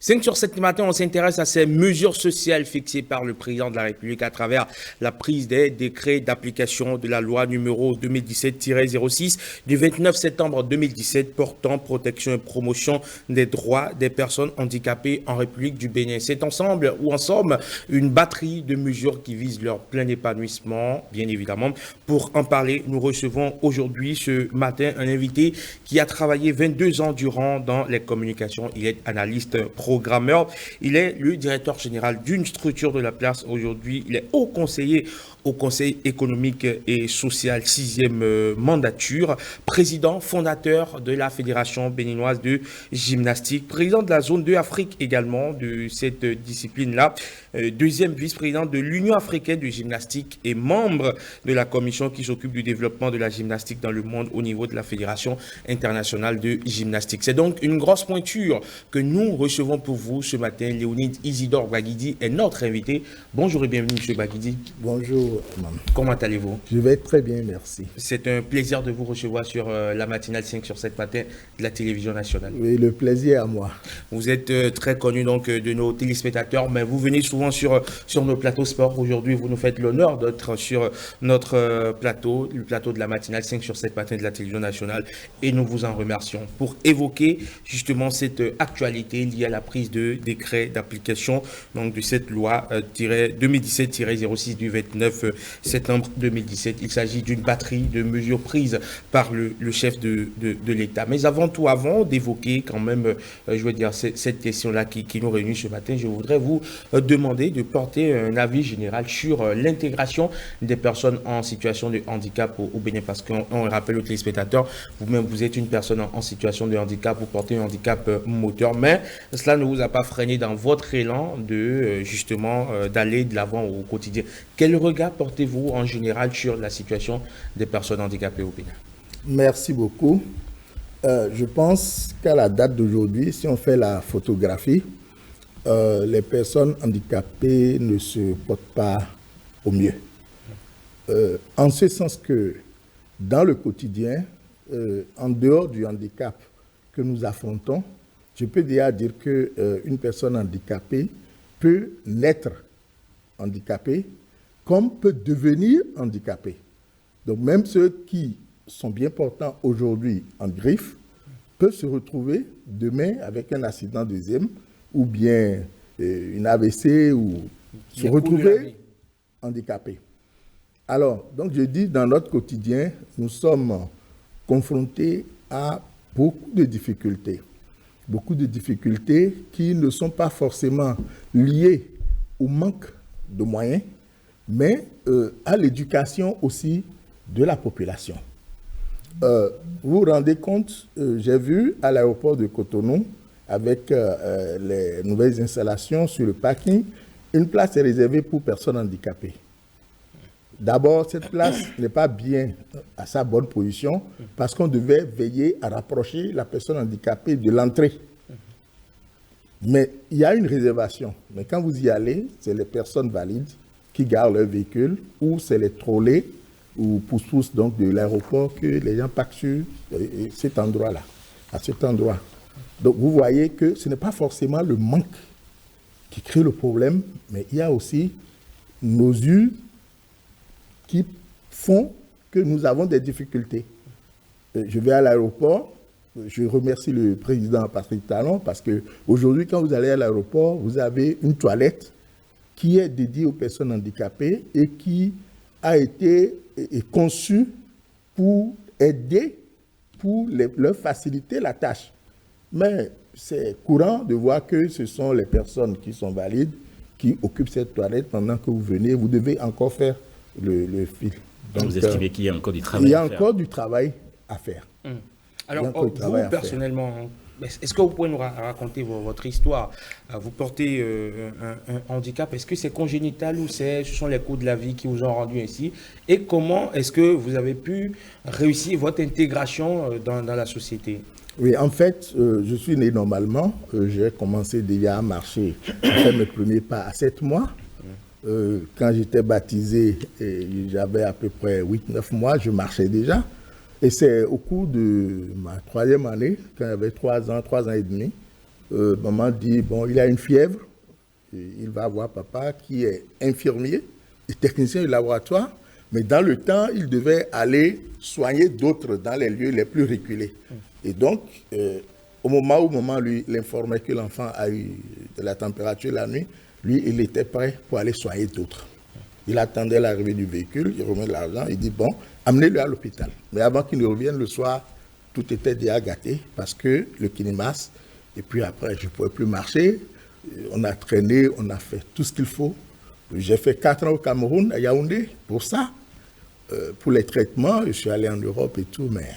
5 sur 7 matin, on s'intéresse à ces mesures sociales fixées par le président de la République à travers la prise des décrets d'application de la loi numéro 2017-06 du 29 septembre 2017 portant protection et promotion des droits des personnes handicapées en République du Bénin. C'est ensemble ou en somme une batterie de mesures qui visent leur plein épanouissement, bien évidemment. Pour en parler, nous recevons aujourd'hui, ce matin, un invité qui a travaillé 22 ans durant dans les communications. Il est analyste programmeur. Il est le directeur général d'une structure de la place aujourd'hui. Il est haut conseiller au Conseil économique et social 6e mandature, président fondateur de la Fédération béninoise de gymnastique, président de la zone 2 Afrique également de cette discipline-là, deuxième vice-président de l'Union africaine de gymnastique et membre de la commission qui s'occupe du développement de la gymnastique dans le monde au niveau de la Fédération internationale de gymnastique. C'est donc une grosse pointure que nous recevons pour vous ce matin. Léonide Isidore Baguidi est notre invité. Bonjour et bienvenue, M. Baguidi. Bonjour. Comment allez-vous? Je vais très bien, merci. C'est un plaisir de vous recevoir sur la matinale 5 sur 7 matin de la télévision nationale. Oui, le plaisir est à moi. Vous êtes très connu donc de nos téléspectateurs, mais vous venez souvent sur nos plateaux sport. Aujourd'hui, vous nous faites l'honneur d'être sur notre plateau, le plateau de la matinale 5 sur 7 matin de la télévision nationale, et nous vous en remercions pour évoquer justement cette actualité liée à la prise de décret d'application donc de cette loi 2017-06 du 29 septembre 2017. Il s'agit d'une batterie de mesures prises par le chef de l'État. Mais avant d'évoquer quand même, je veux dire, cette question-là qui nous réunit ce matin, je voudrais vous demander de porter un avis général sur l'intégration des personnes en situation de handicap au Bénin, parce qu'on rappelle aux téléspectateurs, vous-même, vous êtes une personne en situation de handicap, vous portez un handicap moteur, mais cela ne vous a pas freiné dans votre élan de, justement, d'aller de l'avant au quotidien. Quel regard portez-vous en général sur la situation des personnes handicapées au Bénin? Merci beaucoup. Je pense qu'à la date d'aujourd'hui, si on fait la photographie, les personnes handicapées ne se portent pas au mieux. En ce sens que dans le quotidien, en dehors du handicap que nous affrontons, je peux déjà dire qu'une personne handicapée peut naître handicapée comme peut devenir handicapé. Donc même ceux qui sont bien portants aujourd'hui en griffe peuvent se retrouver demain avec un accident deuxième ou bien une AVC ou se retrouver handicapé. Alors, donc je dis, dans notre quotidien, nous sommes confrontés à beaucoup de difficultés qui ne sont pas forcément liées au manque de moyens, mais à l'éducation aussi de la population. Vous vous rendez compte, j'ai vu à l'aéroport de Cotonou, avec les nouvelles installations sur le parking, une place est réservée pour personnes handicapées. D'abord, cette place n'est pas bien à sa bonne position parce qu'on devait veiller à rapprocher la personne handicapée de l'entrée. Mais il y a une réservation. Mais quand vous y allez, c'est les personnes valides qui garent leur véhicule, ou c'est les trolley ou pousse-pousse donc de l'aéroport que les gens partent sur cet endroit-là, à cet endroit. Donc vous voyez que ce n'est pas forcément le manque qui crée le problème, mais il y a aussi nos yeux qui font que nous avons des difficultés. Je vais à l'aéroport, je remercie le président Patrick Talon parce qu'aujourd'hui, quand vous allez à l'aéroport, vous avez une toilette qui est dédiée aux personnes handicapées et qui a été conçue pour aider, pour leur faciliter la tâche. Mais c'est courant de voir que ce sont les personnes qui sont valides qui occupent cette toilette pendant que vous venez. Vous devez encore faire le fil. Donc, vous estimez qu'il y a encore du travail à faire? Il y a encore du travail à faire. Alors, vous, personnellement, est-ce que vous pouvez nous raconter votre histoire? Vous portez un handicap. Est-ce que c'est congénital ou ce sont les coups de la vie qui vous ont rendu ainsi? Et comment est-ce que vous avez pu réussir votre intégration dans la société? Oui, en fait, je suis né normalement. J'ai commencé déjà à marcher, à faire mes premiers pas à 7 mois. Quand j'étais baptisé, j'avais à peu près 8-9 mois, je marchais déjà. Et c'est au cours de ma 3e année, quand j'avais 3 ans et demi, maman dit, bon, il a une fièvre, il va voir papa qui est infirmier et technicien du laboratoire, mais dans le temps, il devait aller soigner d'autres dans les lieux les plus reculés. Et donc, au moment où maman lui l'informait que l'enfant a eu de la température la nuit, lui, il était prêt pour aller soigner d'autres. Il attendait l'arrivée du véhicule, il remet de l'argent, il dit, bon, amenez-le à l'hôpital. Mais avant qu'il ne revienne le soir, tout était déjà gâté parce que le kinimas, et puis après, je ne pouvais plus marcher. On a traîné, on a fait tout ce qu'il faut. J'ai fait 4 ans au Cameroun, à Yaoundé, pour ça. Pour les traitements, je suis allé en Europe et tout, mais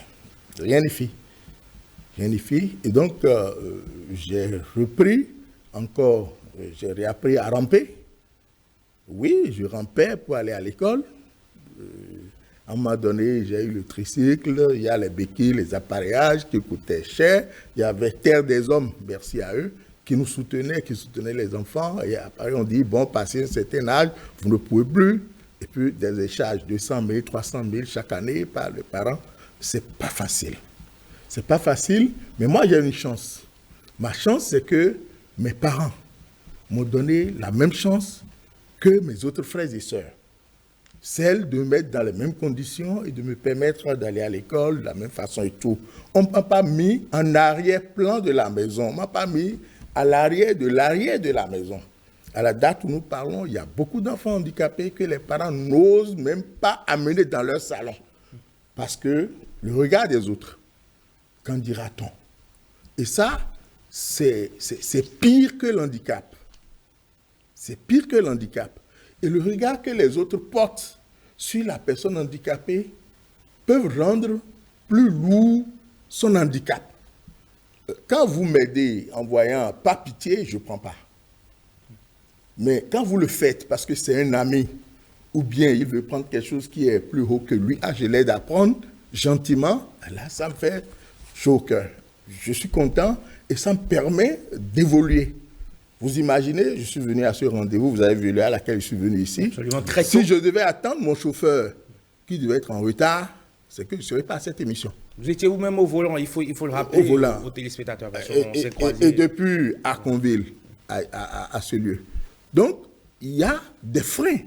rien n'y fit. Rien n'y fit. Et donc, j'ai repris encore, j'ai réappris à ramper. Oui, je rampais pour aller à l'école. À un moment donné, j'ai eu le tricycle, il y a les béquilles, les appareillages qui coûtaient cher. Il y avait Terre des Hommes, merci à eux, qui nous soutenaient, qui soutenaient les enfants. Et après, on dit, bon, passé un certain âge, vous ne pouvez plus. Et puis, des échanges, 200 000, 300 000 chaque année par les parents. C'est pas facile. C'est pas facile, mais moi, j'ai une chance. Ma chance, c'est que mes parents m'ont donné la même chance que mes autres frères et sœurs. Celle de me mettre dans les mêmes conditions et de me permettre d'aller à l'école de la même façon et tout. On ne m'a pas mis en arrière-plan de la maison. On ne m'a pas mis à l'arrière de la maison. À la date où nous parlons, il y a beaucoup d'enfants handicapés que les parents n'osent même pas amener dans leur salon. Parce que le regard des autres, qu'en dira-t-on? Et ça, c'est pire que l'handicap. C'est pire que l'handicap. Et le regard que les autres portent sur la personne handicapée peuvent rendre plus lourd son handicap. Quand vous m'aidez en voyant pas pitié, je ne prends pas. Mais quand vous le faites parce que c'est un ami, ou bien il veut prendre quelque chose qui est plus haut que lui, je l'aide à prendre gentiment, là ça me fait chaud au cœur. Je suis content et ça me permet d'évoluer. Vous imaginez, je suis venu à ce rendez-vous, vous avez vu l'heure à laquelle je suis venu ici. Absolument, très tôt. Si je devais attendre mon chauffeur qui devait être en retard, c'est que je ne serais pas à cette émission. Vous étiez vous-même au volant, il faut le rappeler aux téléspectateurs. Et depuis Arconville à ce lieu. Donc, il y a des freins.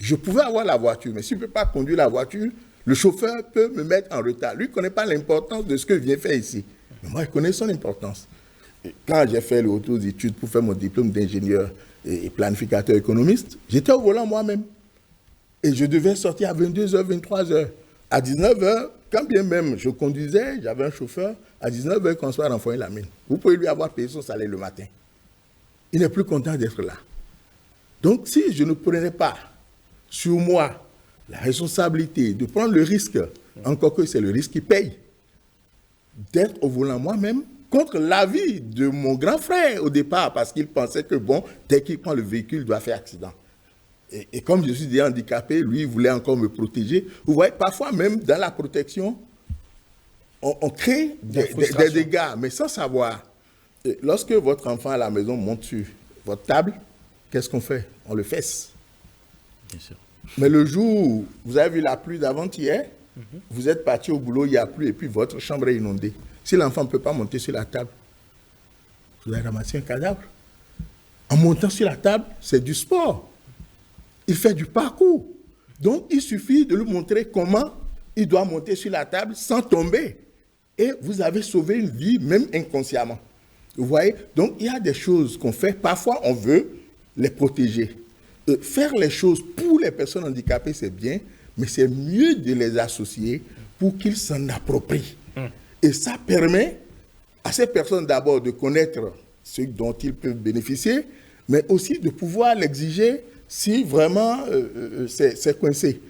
Je pouvais avoir la voiture, mais s'il ne peut pas conduire la voiture, le chauffeur peut me mettre en retard. Lui ne connaît pas l'importance de ce que je viens faire ici. Mais moi, je connais son importance. Quand j'ai fait le retour d'études pour faire mon diplôme d'ingénieur et planificateur économiste, j'étais au volant moi-même. Et je devais sortir à 22h, 23h. À 19h, quand bien même je conduisais, j'avais un chauffeur, à 19h, qu'on soit renvoyé la mine. Vous pouvez lui avoir payé son salaire le matin. Il n'est plus content d'être là. Donc, si je ne prenais pas sur moi la responsabilité de prendre le risque, encore que c'est le risque qui paye, d'être au volant moi-même, contre l'avis de mon grand frère au départ, parce qu'il pensait que, bon, dès qu'il prend le véhicule, il doit faire accident. Et comme je suis déjà handicapé, lui, il voulait encore me protéger. Vous voyez, parfois même dans la protection, on crée des dégâts, mais sans savoir. Et lorsque votre enfant à la maison monte sur votre table, qu'est-ce qu'on fait? On le fesse. Bien sûr. Mais le jour où vous avez vu la pluie d'avant-hier, vous êtes parti au boulot, il y a plu, et puis votre chambre est inondée. Si l'enfant ne peut pas monter sur la table, vous allez ramasser un cadavre. En montant sur la table, c'est du sport. Il fait du parcours. Donc, il suffit de lui montrer comment il doit monter sur la table sans tomber. Et vous avez sauvé une vie, même inconsciemment. Vous voyez? Donc, il y a des choses qu'on fait. Parfois, on veut les protéger. Faire les choses pour les personnes handicapées, c'est bien, mais c'est mieux de les associer pour qu'ils s'en approprient. Et ça permet à ces personnes d'abord de connaître ce dont ils peuvent bénéficier, mais aussi de pouvoir l'exiger si vraiment c'est coincé.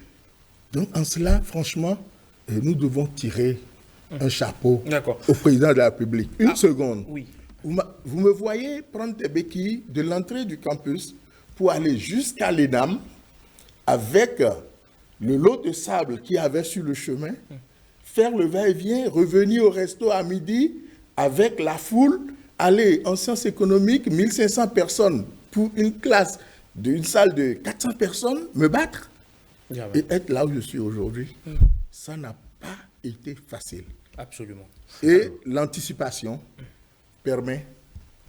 Donc en cela, franchement, nous devons tirer un chapeau au président de la République. Une seconde. Oui. Vous me voyez prendre des béquilles de l'entrée du campus pour aller jusqu'à l'ENAM avec le lot de sable qu'il y avait sur le chemin, faire le va-et-vient, revenir au resto à midi avec la foule, aller en sciences économiques, 1500 personnes pour une classe d'une salle de 400 personnes, me battre et être là où je suis aujourd'hui. Ça n'a pas été facile. Absolument. Et l'anticipation permet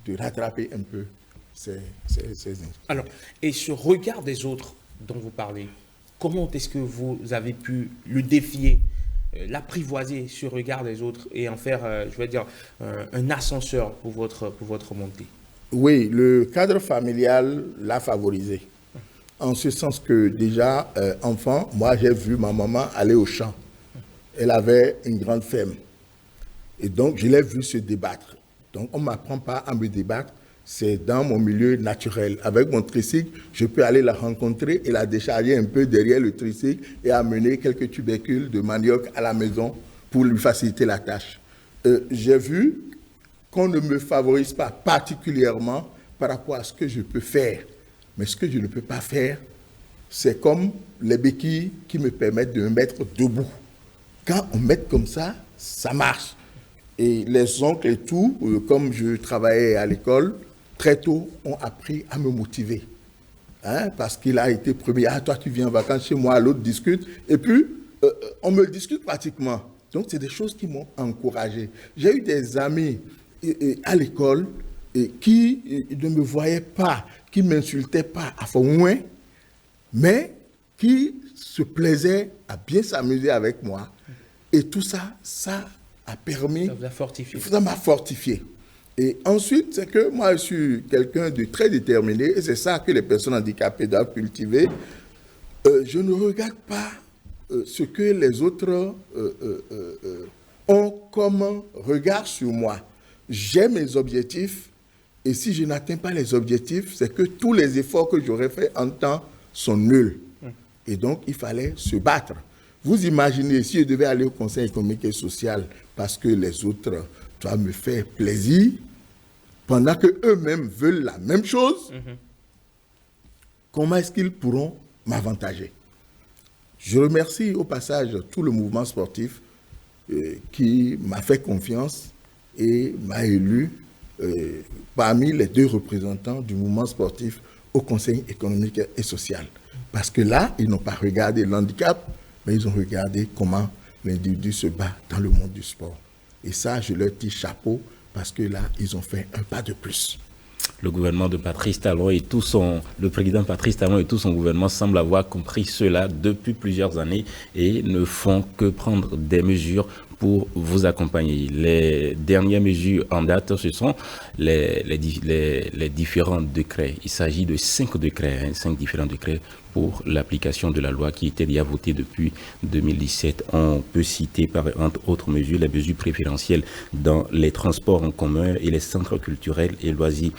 de rattraper un peu ces Alors, et ce regard des autres dont vous parlez, comment est-ce que vous avez pu le défier, l'apprivoiser, ce regard des autres, et en faire, je vais dire, un ascenseur pour votre montée? Oui, le cadre familial l'a favorisé. En ce sens que déjà, enfant, moi j'ai vu ma maman aller au champ. Elle avait une grande ferme. Et donc, je l'ai vu se débattre. Donc, on ne m'apprend pas à me débattre. C'est dans mon milieu naturel. Avec mon tricycle, je peux aller la rencontrer et la décharger un peu derrière le tricycle et amener quelques tubercules de manioc à la maison pour lui faciliter la tâche. J'ai vu qu'on ne me favorise pas particulièrement par rapport à ce que je peux faire. Mais ce que je ne peux pas faire, c'est comme les béquilles qui me permettent de me mettre debout. Quand on met comme ça, ça marche. Et les oncles et tout, comme je travaillais à l'école, très tôt, ont appris à me motiver. Hein, parce qu'il a été premier. Ah, toi, tu viens en vacances chez moi, l'autre discute. Et puis, on me discute pratiquement. Donc, c'est des choses qui m'ont encouragé. J'ai eu des amis à l'école qui ne me voyaient pas, qui ne m'insultaient pas à fond moins, mais qui se plaisaient à bien s'amuser avec moi. Et tout ça, ça a permis... Ça vous a fortifié. Ça m'a fortifié. Et ensuite, c'est que moi, je suis quelqu'un de très déterminé, et c'est ça que les personnes handicapées doivent cultiver. Je ne regarde pas ce que les autres ont comme regard sur moi. J'ai mes objectifs, et si je n'atteins pas les objectifs, c'est que tous les efforts que j'aurais faits en temps sont nuls. Et donc, il fallait se battre. Vous imaginez, si je devais aller au Conseil économique et social parce que les autres doivent me faire plaisir, pendant qu'eux-mêmes veulent la même chose, comment est-ce qu'ils pourront m'avantager? Je remercie au passage tout le mouvement sportif qui m'a fait confiance et m'a élu parmi les 2 représentants du mouvement sportif au Conseil économique et social. Parce que là, ils n'ont pas regardé l'handicap, mais ils ont regardé comment l'individu se bat dans le monde du sport. Et ça, je leur tire chapeau parce que là, ils ont fait un pas de plus. Le gouvernement de Patrice Talon et le président Patrice Talon et tout son gouvernement semblent avoir compris cela depuis plusieurs années et ne font que prendre des mesures pour vous accompagner. Les dernières mesures en date, ce sont les différents décrets. Il s'agit de 5 décrets, 5 différents décrets pour l'application de la loi qui était déjà votée depuis 2017. On peut citer, entre autres mesures, les mesures préférentielles dans les transports en commun et les centres culturels et loisirs.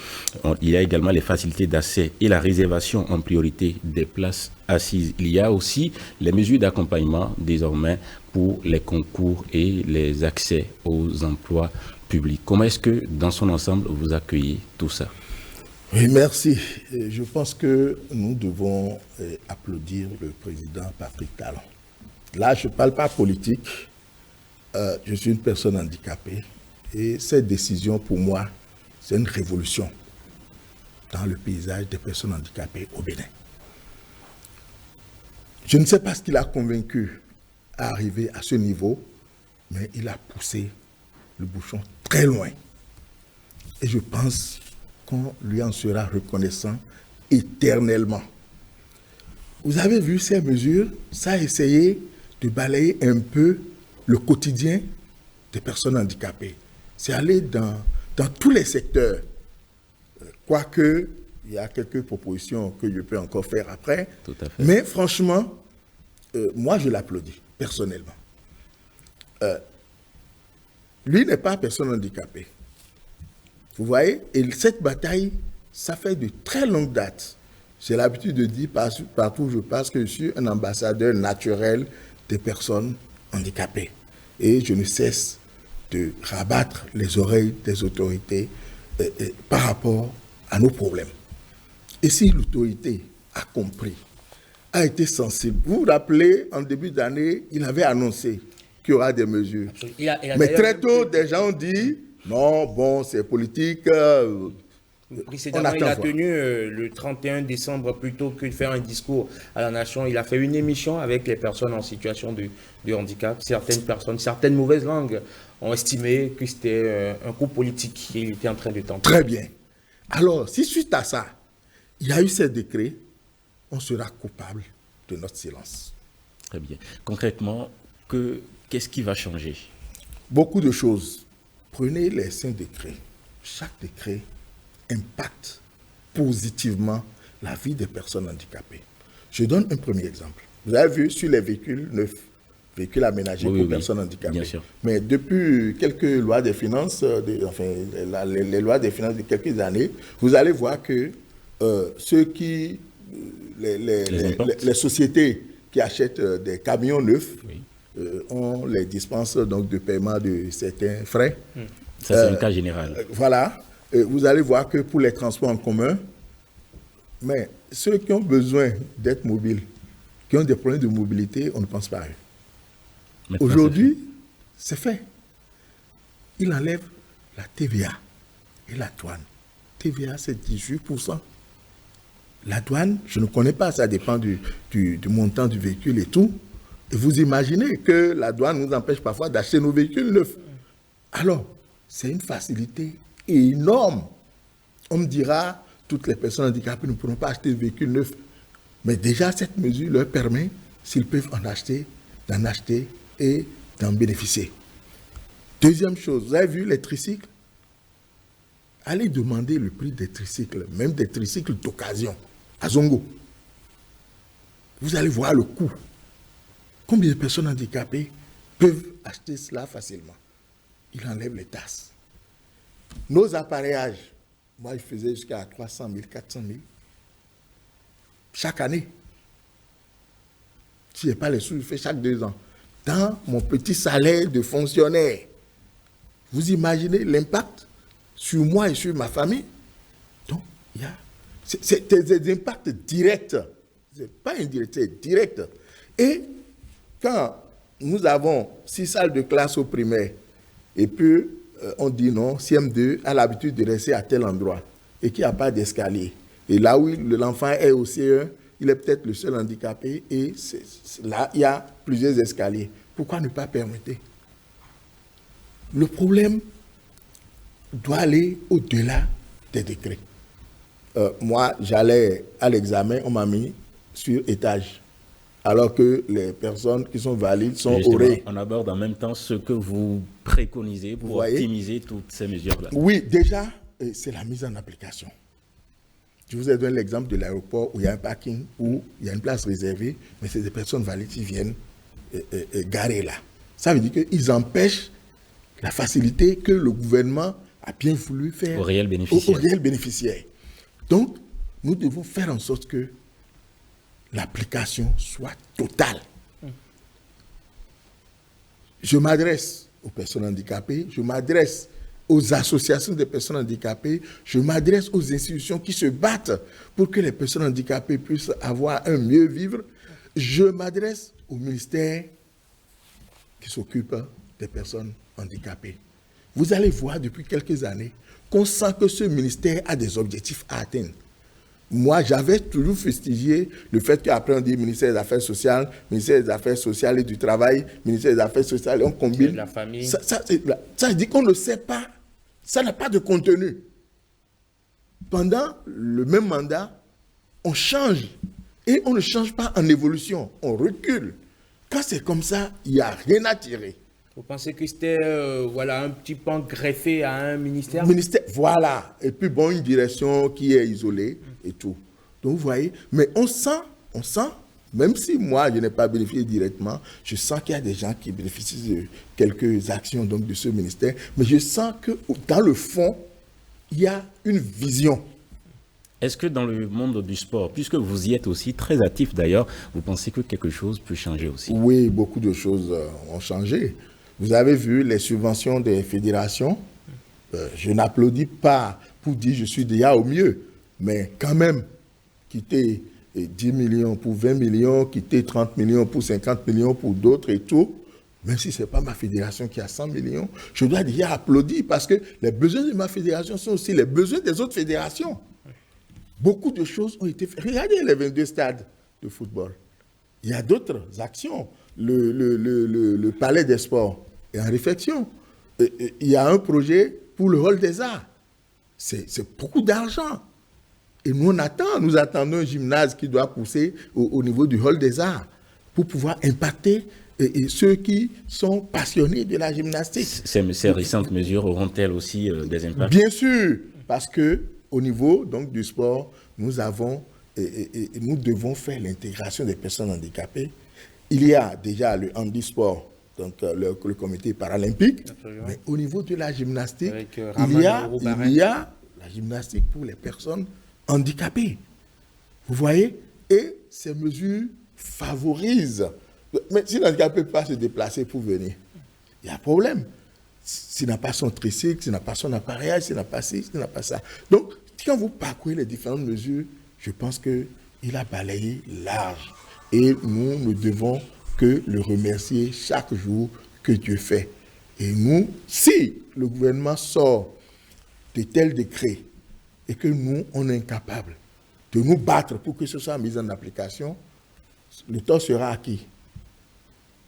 Il y a également les facilités d'accès et la réservation en priorité des places assises. Il y a aussi les mesures d'accompagnement désormais pour les concours et les accès aux emplois publics. Comment est-ce que, dans son ensemble, vous accueillez tout ça? Oui, merci. Je pense que nous devons applaudir le président Patrice Talon. Là, je ne parle pas politique. Je suis une personne handicapée. Et cette décision, pour moi, c'est une révolution dans le paysage des personnes handicapées au Bénin. Je ne sais pas ce qui l'a convaincu à arriver à ce niveau, mais il a poussé le bouchon très loin. Et je pense qu'on lui en sera reconnaissant éternellement. Vous avez vu ces mesures, ça a essayé de balayer un peu le quotidien des personnes handicapées. C'est aller dans tous les secteurs. Quoique, il y a quelques propositions que je peux encore faire après. Tout à fait. Mais franchement, moi, je l'applaudis, personnellement. Lui n'est pas personne handicapée. Vous voyez, et cette bataille, ça fait de très longue date. J'ai l'habitude de dire partout où je passe que je suis un ambassadeur naturel des personnes handicapées. Et je ne cesse de rabattre les oreilles des autorités par rapport à nos problèmes. Et si l'autorité a compris, a été sensible, vous vous rappelez, en début d'année, il avait annoncé qu'il y aura des mesures. Mais très tôt, des gens ont dit, non, bon, c'est politique. Précédemment, il a tenu le 31 décembre, plutôt que de faire un discours à la nation, il a fait une émission avec les personnes en situation de handicap. Certaines personnes, certaines mauvaises langues ont estimé que c'était un coup politique qu'il était en train de tenter. Très bien. Alors, si suite à ça, il y a eu ces décrets, on sera coupable de notre silence. Très bien. Concrètement, qu'est-ce qui va changer? Beaucoup de choses. Prenez les 5 décrets. Chaque décret impacte positivement la vie des personnes handicapées. Je donne un premier exemple. Vous avez vu sur les véhicules neufs, véhicules aménagés pour personnes handicapées. Bien sûr. Mais depuis quelques lois des finances, les lois des finances de quelques années, vous allez voir que les sociétés qui achètent des camions neufs ont les dispenses donc, de paiement de certains frais. Ça, c'est un cas général. Voilà. Vous allez voir que pour les transports en commun, mais ceux qui ont besoin d'être mobiles, qui ont des problèmes de mobilité, on ne pense pas à eux. Aujourd'hui, c'est fait. Il enlève la TVA et la douane. TVA, c'est 18%. La douane, je ne connais pas, ça dépend du montant du véhicule et tout. Et vous imaginez que la douane nous empêche parfois d'acheter nos véhicules neufs. Alors, c'est une facilité énorme. On me dira, toutes les personnes handicapées ne pourront pas acheter de véhicules neufs. Mais déjà, cette mesure leur permet, s'ils peuvent en acheter, d'en acheter et d'en bénéficier. Deuxième chose, vous avez vu les tricycles? Allez demander le prix des tricycles, même des tricycles d'occasion, à Zongo. Vous allez voir le coût. Combien de personnes handicapées peuvent acheter cela facilement? Il enlève les tasses. Nos appareillages, moi je faisais jusqu'à 300 000, 400 000 chaque année. Si je n'ai pas les sous, je fais chaque 2 ans. Dans mon petit salaire de fonctionnaire, vous imaginez l'impact sur moi et sur ma famille? Donc, il y a c'est des impacts directs. Ce n'est pas indirect, c'est direct. Et quand nous avons 6 salles de classe au primaire, et puis on dit non, CM2 a l'habitude de rester à tel endroit, et qu'il n'y a pas d'escalier. Et là où l'enfant est au CE1, il est peut-être le seul handicapé, et là, il y a plusieurs escaliers. Pourquoi ne pas permettre? Le problème doit aller au-delà des décrets. Moi, j'allais à l'examen, on m'a mis sur étage, alors que les personnes qui sont valides sont au rez. On aborde en même temps ce que vous préconisez pour optimiser toutes ces mesures-là. Oui, déjà, c'est la mise en application. Je vous ai donné l'exemple de l'aéroport où il y a un parking, où il y a une place réservée, mais c'est des personnes valides qui viennent garer là. Ça veut dire qu'ils empêchent la facilité que le gouvernement a bien voulu faire aux réels bénéficiaires. Donc, nous devons faire en sorte que l'application soit totale. Je m'adresse aux personnes handicapées, je m'adresse aux associations des personnes handicapées, je m'adresse aux institutions qui se battent pour que les personnes handicapées puissent avoir un mieux vivre. Je m'adresse au ministère qui s'occupe des personnes handicapées. Vous allez voir depuis quelques années qu'on sent que ce ministère a des objectifs à atteindre. Moi, j'avais toujours fustigé le fait qu'après on dit ministère des Affaires sociales, ministère des Affaires sociales et du Travail, ministère des Affaires sociales, et on combine. La famille. Ça dit qu'on ne sait pas. Ça n'a pas de contenu. Pendant le même mandat, on change. Et on ne change pas en évolution. On recule. Quand c'est comme ça, il n'y a rien à tirer. Vous pensez que c'était un petit pan greffé à un ministère? Voilà. Et puis bon, une direction qui est isolée et tout. Donc vous voyez, mais on sent, même si moi je n'ai pas bénéficié directement, je sens qu'il y a des gens qui bénéficient de quelques actions donc, de ce ministère, mais je sens que dans le fond, il y a une vision. Est-ce que dans le monde du sport, puisque vous y êtes aussi très actif d'ailleurs, vous pensez que quelque chose peut changer aussi? Oui, beaucoup de choses ont changé. Vous avez vu les subventions des fédérations. Je n'applaudis pas pour dire je suis déjà au mieux, mais quand même, quitter 10 millions pour 20 millions, quitter 30 millions pour 50 millions pour d'autres et tout, même si ce n'est pas ma fédération qui a 100 millions, je dois déjà applaudir parce que les besoins de ma fédération sont aussi les besoins des autres fédérations. Beaucoup de choses ont été faites. Regardez les 22 stades de football. Il y a d'autres actions. Le palais des sports est en réflexion. Il y a un projet pour le hall des arts. c'est beaucoup d'argent. Et nous attendons un gymnase qui doit pousser au niveau du hall des arts pour pouvoir impacter ceux qui sont passionnés de la gymnastique. Ces récentes mesures auront-elles aussi des impacts? Bien sûr, parce qu'au niveau donc, du sport, nous devons faire l'intégration des personnes handicapées. Il y a déjà le handisport, donc le comité paralympique, mais au niveau de la gymnastique, il y a la gymnastique pour les personnes handicapées. Vous voyez? Et ces mesures favorisent. Mais si l'handicapé ne peut pas se déplacer pour venir, il y a un problème. S'il n'a pas son tricycle, s'il n'a pas son appareil, s'il n'a pas ci, s'il n'a pas ça. Donc, quand vous parcourez les différentes mesures, je pense qu'il a balayé large. Et nous ne devons que le remercier chaque jour que Dieu fait. Et nous, si le gouvernement sort de tels décrets et que nous, on est incapable de nous battre pour que ce soit mis en application, le temps sera à qui?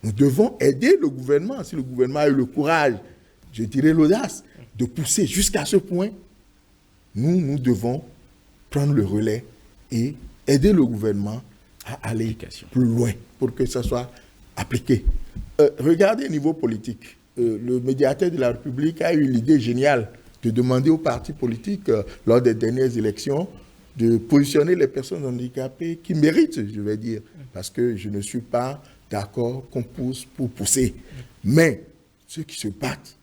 Nous devons aider le gouvernement. Si le gouvernement a eu le courage, je dirais l'audace, de pousser jusqu'à ce point, nous devons prendre le relais et aider le gouvernement à aller plus loin pour que ça soit appliqué. Regardez au niveau politique. Le médiateur de la République a eu l'idée géniale de demander aux partis politiques, lors des dernières élections, de positionner les personnes handicapées qui méritent, je vais dire, parce que je ne suis pas d'accord qu'on pousse pour pousser. Mais ceux qui se battent,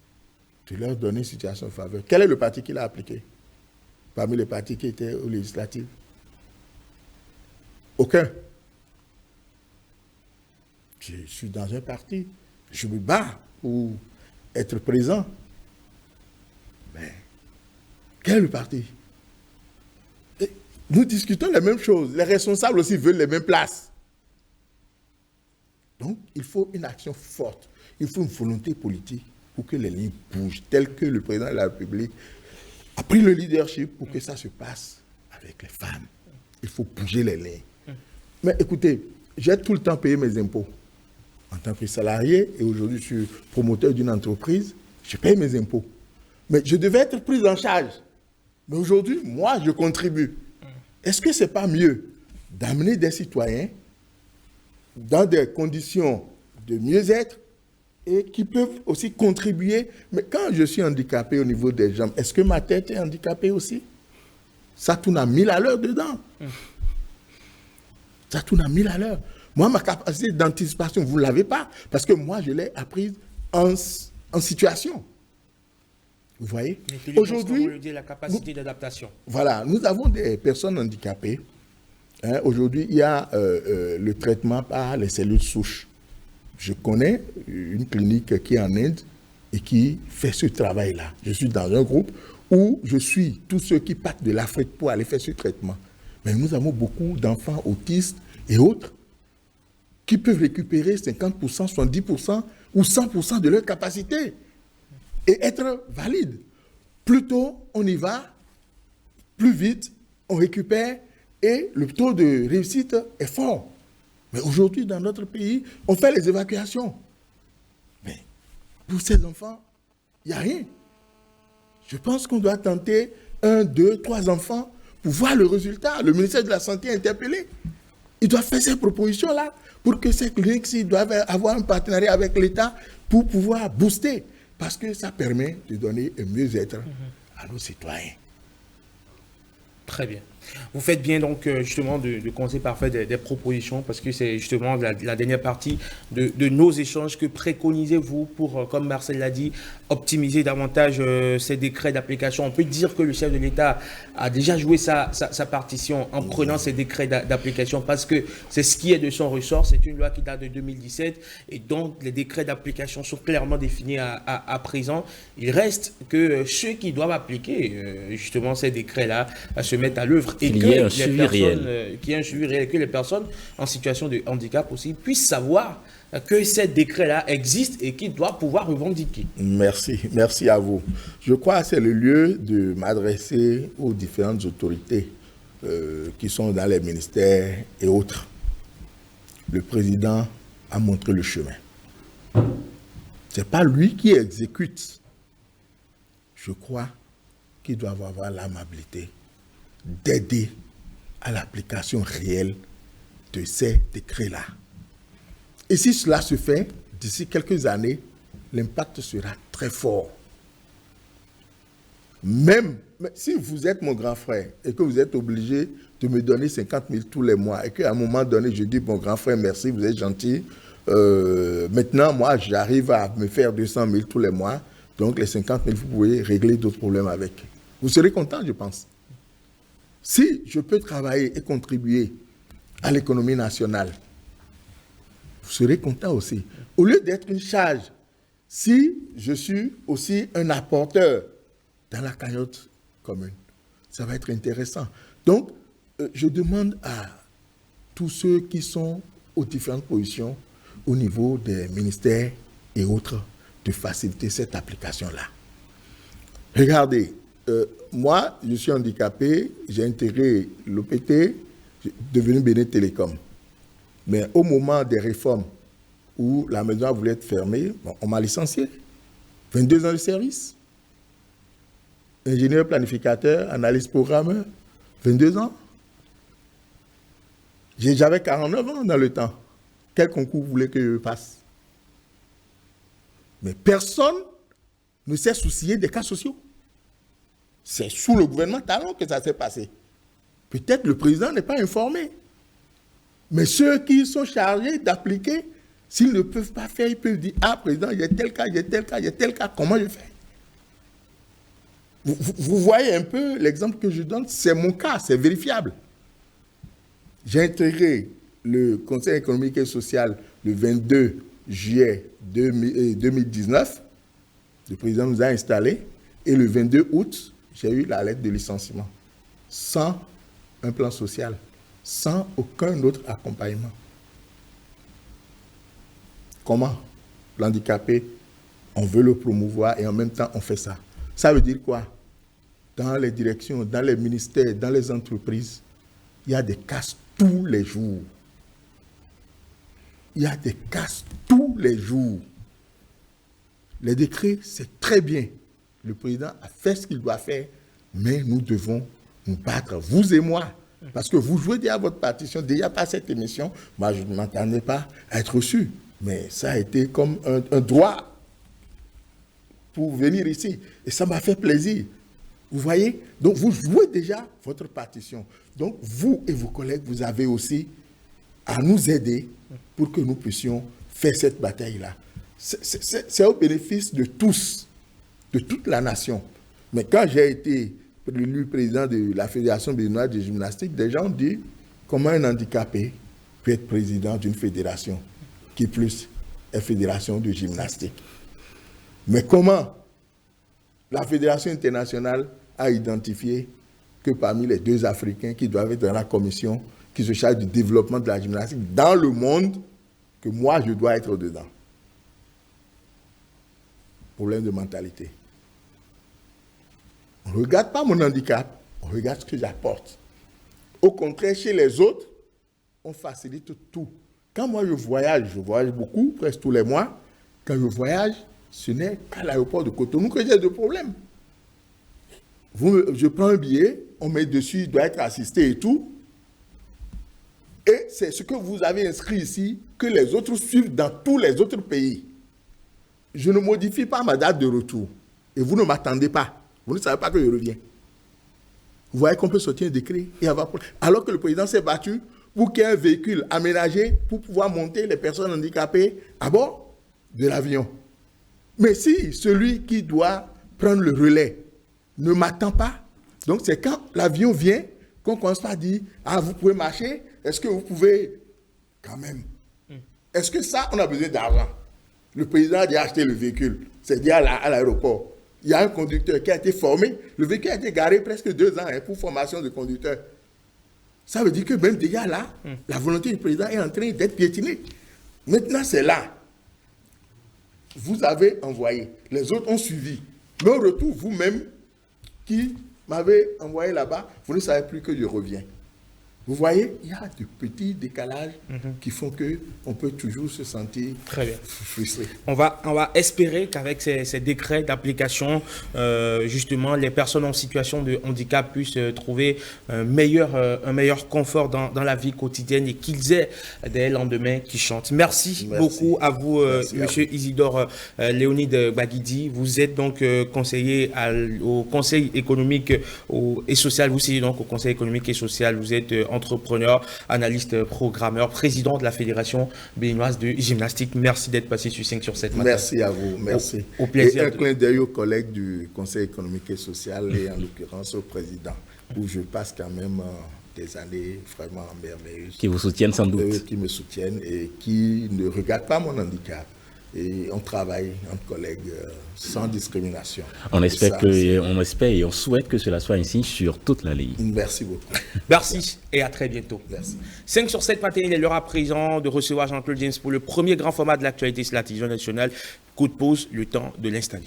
de leur donner une situation de faveur. Quel est le parti qui l'a appliqué parmi les partis qui étaient aux législatives? Aucun. Je suis dans un parti, je me bats pour être présent. Mais quel est le parti? Et nous discutons les mêmes choses. Les responsables aussi veulent les mêmes places. Donc, il faut une action forte. Il faut une volonté politique pour que les lignes bougent, tel que le président de la République a pris le leadership pour que ça se passe avec les femmes. Il faut bouger les lignes. Mais écoutez, j'ai tout le temps payé mes impôts. En tant que salarié, et aujourd'hui je suis promoteur d'une entreprise, je paye mes impôts. Mais je devais être pris en charge. Mais aujourd'hui, moi, je contribue. Est-ce que ce n'est pas mieux d'amener des citoyens dans des conditions de mieux-être et qui peuvent aussi contribuer? Mais quand je suis handicapé au niveau des jambes, est-ce que ma tête est handicapée aussi? Ça tourne à 1000 à l'heure dedans. Ça tourne à 1000 à l'heure. Moi, ma capacité d'anticipation, vous ne l'avez pas, parce que moi, je l'ai apprise en situation. Vous voyez? Aujourd'hui, la capacité d'adaptation. Voilà, nous avons des personnes handicapées. Aujourd'hui, il y a le traitement par les cellules souches. Je connais une clinique qui est en Inde et qui fait ce travail-là. Je suis dans un groupe où je suis tous ceux qui partent de l'Afrique pour aller faire ce traitement. Mais nous avons beaucoup d'enfants autistes et autres qui peuvent récupérer 50%, 70% ou 100% de leur capacité et être valides. Plus tôt on y va, plus vite on récupère et le taux de réussite est fort. Mais aujourd'hui, dans notre pays, on fait les évacuations. Mais pour ces enfants, il n'y a rien. Je pense qu'on doit tenter 1, 2, 3 enfants pour voir le résultat. Le ministère de la Santé est interpellé. Il doit faire ces propositions-là pour que ces cliniques-ci doivent avoir un partenariat avec l'État pour pouvoir booster. Parce que ça permet de donner un mieux-être à nos citoyens. Très bien. Vous faites bien donc justement de commencer par faire des propositions parce que c'est justement la dernière partie de nos échanges. Que préconisez-vous pour, comme Marcel l'a dit, optimiser davantage ces décrets d'application? On peut dire que le chef de l'État a déjà joué sa partition en prenant ces décrets d'application parce que c'est ce qui est de son ressort. C'est une loi qui date de 2017 et donc les décrets d'application sont clairement définis à présent. Il reste que ceux qui doivent appliquer justement ces décrets-là se mettent à l'œuvre. Et qu'il y ait un suivi réel. Qu'il y ait un suivi réel, que les personnes en situation de handicap aussi puissent savoir que ces décrets-là existent et qu'ils doivent pouvoir revendiquer. Merci à vous. Je crois que c'est le lieu de m'adresser aux différentes autorités qui sont dans les ministères et autres. Le président a montré le chemin. Ce n'est pas lui qui exécute. Je crois qui doivent avoir l'amabilité d'aider à l'application réelle de ces décrets-là. Et si cela se fait, d'ici quelques années, l'impact sera très fort. Même si vous êtes mon grand frère et que vous êtes obligé de me donner 50 000 tous les mois et qu'à un moment donné, je dis, mon grand frère, merci, vous êtes gentil. Maintenant, moi, j'arrive à me faire 200 000 tous les mois. Donc, les 50 000, vous pouvez régler d'autres problèmes avec. Vous serez content, je pense. Si je peux travailler et contribuer à l'économie nationale, vous serez content aussi. Au lieu d'être une charge, si je suis aussi un apporteur dans la cagnotte commune, ça va être intéressant. Donc, je demande à tous ceux qui sont aux différentes positions au niveau des ministères et autres de faciliter cette application-là. Regardez, moi, je suis handicapé, j'ai intégré l'OPT, devenu Bénin Télécom. Mais au moment des réformes où la maison voulait être fermée, bon, on m'a licencié. 22 ans de service. Ingénieur planificateur, analyste programmeur, 22 ans. J'avais 49 ans dans le temps. Quel concours vous voulez que je passe? Mais personne ne s'est soucié des cas sociaux. C'est sous le gouvernement Talon que ça s'est passé. Peut-être le président n'est pas informé. Mais ceux qui sont chargés d'appliquer, s'ils ne peuvent pas faire, ils peuvent dire, ah, président, il y a tel cas, il y a tel cas, il y a tel cas, comment je fais? Vous voyez un peu l'exemple que je donne, c'est mon cas, c'est vérifiable. J'ai intégré le Conseil économique et social le 22 juillet 2019. Le président nous a installés. Et le 22 août, j'ai eu la lettre de licenciement. Sans un plan social. Sans aucun autre accompagnement. Comment? L'handicapé, on veut le promouvoir et en même temps on fait ça. Ça veut dire quoi? Dans les directions, dans les ministères, dans les entreprises, il y a des casses tous les jours. Il y a des casses tous les jours. Les décrets, c'est très bien. Le président a fait ce qu'il doit faire, mais nous devons nous battre, vous et moi. Parce que vous jouez déjà votre partition, déjà par cette émission. Moi, je ne m'attendais pas à être reçu. Mais ça a été comme un droit pour venir ici. Et ça m'a fait plaisir. Vous voyez? Donc, vous jouez déjà votre partition. Donc, vous et vos collègues, vous avez aussi à nous aider pour que nous puissions faire cette bataille-là. C'est au bénéfice de tous, de toute la nation. Mais quand j'ai été élu président de la Fédération béninoise de gymnastique, des gens ont dit comment un handicapé peut être président d'une fédération qui plus est fédération de gymnastique. Mais comment la Fédération internationale a identifié que parmi les 2 Africains qui doivent être dans la commission qui se charge du développement de la gymnastique dans le monde, que moi je dois être dedans. Problème de mentalité. On ne regarde pas mon handicap, on regarde ce que j'apporte. Au contraire, chez les autres, on facilite tout. Quand moi je voyage beaucoup, presque tous les mois. Quand je voyage, ce n'est qu'à l'aéroport de Cotonou que j'ai des problèmes. Je prends un billet, on met dessus, il doit être assisté et tout. Et c'est ce que vous avez inscrit ici, que les autres suivent dans tous les autres pays. Je ne modifie pas ma date de retour. Et vous ne m'attendez pas. Vous ne savez pas que je reviens. Vous voyez qu'on peut sortir un décret et avoir... Alors que le président s'est battu pour qu'il y ait un véhicule aménagé pour pouvoir monter les personnes handicapées à bord de l'avion. Mais si celui qui doit prendre le relais ne m'attend pas, donc c'est quand l'avion vient qu'on commence à dire « Ah, vous pouvez marcher? Est-ce que vous pouvez... » Quand même. Est-ce que ça, on a besoin d'argent? Le président a déjà acheté le véhicule. C'est déjà à l'aéroport. Il y a un conducteur qui a été formé. Le véhicule a été garé presque 2 ans pour formation de conducteur. Ça veut dire que même déjà là, la volonté du président est en train d'être piétinée. Maintenant, c'est là. Vous avez envoyé. Les autres ont suivi. Mais au retour, vous-même, qui m'avez envoyé là-bas, vous ne savez plus que je reviens. Vous voyez, il y a de petits décalages qui font qu'on peut toujours se sentir très bien frustré. On va espérer qu'avec ces décrets d'application, justement, les personnes en situation de handicap puissent trouver un meilleur confort dans la vie quotidienne et qu'ils aient des lendemains qui chantent. Merci beaucoup à vous, Monsieur Isidore Léonide Baguidi. Vous êtes donc conseiller au Conseil économique et social. Vous siégez donc au Conseil économique et social. Vous êtes entrepreneur, analyste, programmeur, président de la Fédération béninoise de gymnastique. Merci d'être passé sur 5 sur 7 matin. Merci à vous, merci. Au plaisir. Et un clin d'œil aux collègues du Conseil économique et social et en l'occurrence au président, où je passe quand même des années vraiment merveilleuses. Qui vous soutiennent sans doute. Qui me soutiennent et qui ne regardent pas mon handicap. Et on travaille entre collègues sans discrimination. On espère et on souhaite que cela soit ainsi sur toute la ligne. Merci beaucoup. Merci et à très bientôt. Merci. 5 sur 7 matin, il est l'heure à présent de recevoir Jean-Claude James pour le premier grand format de l'actualité sur la télévision nationale. Coup de pause, le temps de l'installer.